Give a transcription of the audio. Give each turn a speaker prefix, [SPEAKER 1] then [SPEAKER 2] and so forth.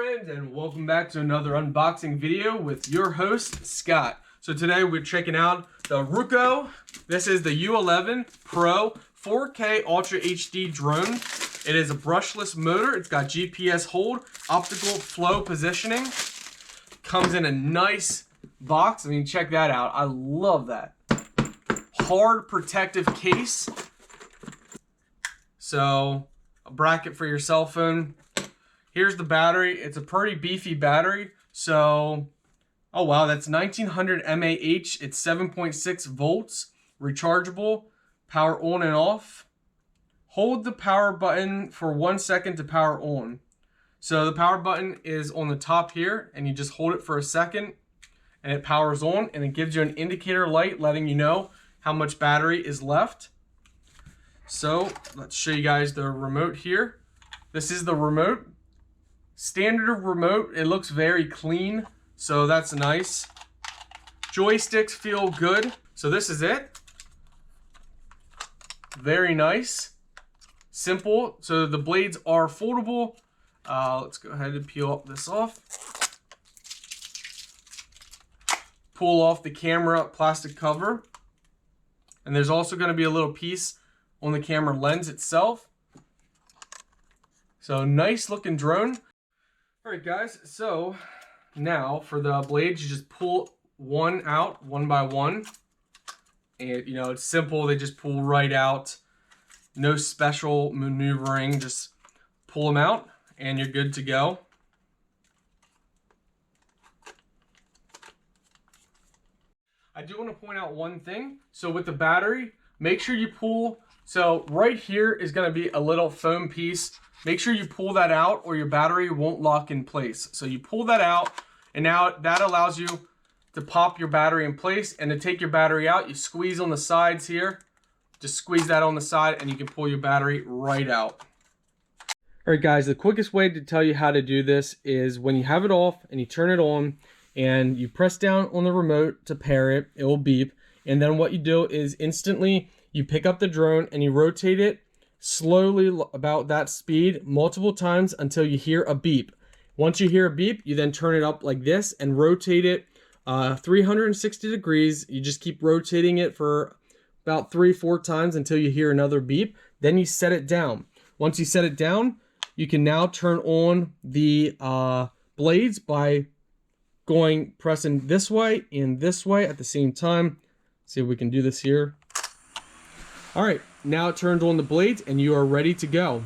[SPEAKER 1] friends, and welcome back to another unboxing video with your host Scott. So today we're checking out the Ruko. This is the U11 Pro 4K Ultra HD drone. It is a brushless motor. It's got GPS hold, optical flow positioning. Comes in a nice box. I mean, check that out. I love that. Hard protective case. So a bracket for your cell phone. Here's the battery. It's a pretty beefy battery. So, oh wow, that's 1900 mAh. It's 7.6 volts, rechargeable, power on and off. Hold the power button for 1 second to power on. So the power button is on the top here, and you just hold it for a second, and it powers on, and it gives you an indicator light letting you know how much battery is left. So let's show you guys the remote here. This is the remote. Standard remote. It looks very clean, so that's nice. Joysticks feel good. So this is it. Very nice. Simple. So the blades are foldable. Let's go ahead and peel this off. Pull off the camera plastic cover. And there's also going to be a little piece on the camera lens itself. So nice looking drone. Alright guys, so now for the blades, you just pull one out one by one. And you know, it's simple, they just pull right out. No special maneuvering, just pull them out and you're good to go. I do want to point out one thing. So with the battery, make sure you pull. So right here is going to be a little foam piece. Make sure you pull that out or your battery won't lock in place. So you pull that out, and now that allows you to pop your battery in place. And to take your battery out, you squeeze on the sides here. Just squeeze that on the side and you can pull your battery right out. All right guys, the quickest way to tell you how to do this is when you have it off and you turn it on and you press down on the remote to pair it, it will beep. And then what you do is instantly you pick up the drone and you rotate it slowly about that speed multiple times until you hear a beep. Once you hear a beep, you then turn it up like this and rotate it 360 degrees. You just keep rotating it for about 3-4 times until you hear another beep. Then you set it down. Once you set it down, you can now turn on the blades by pressing this way and this way at the same time. See if we can do this here. All right, now it turns on the blades and you are ready to go.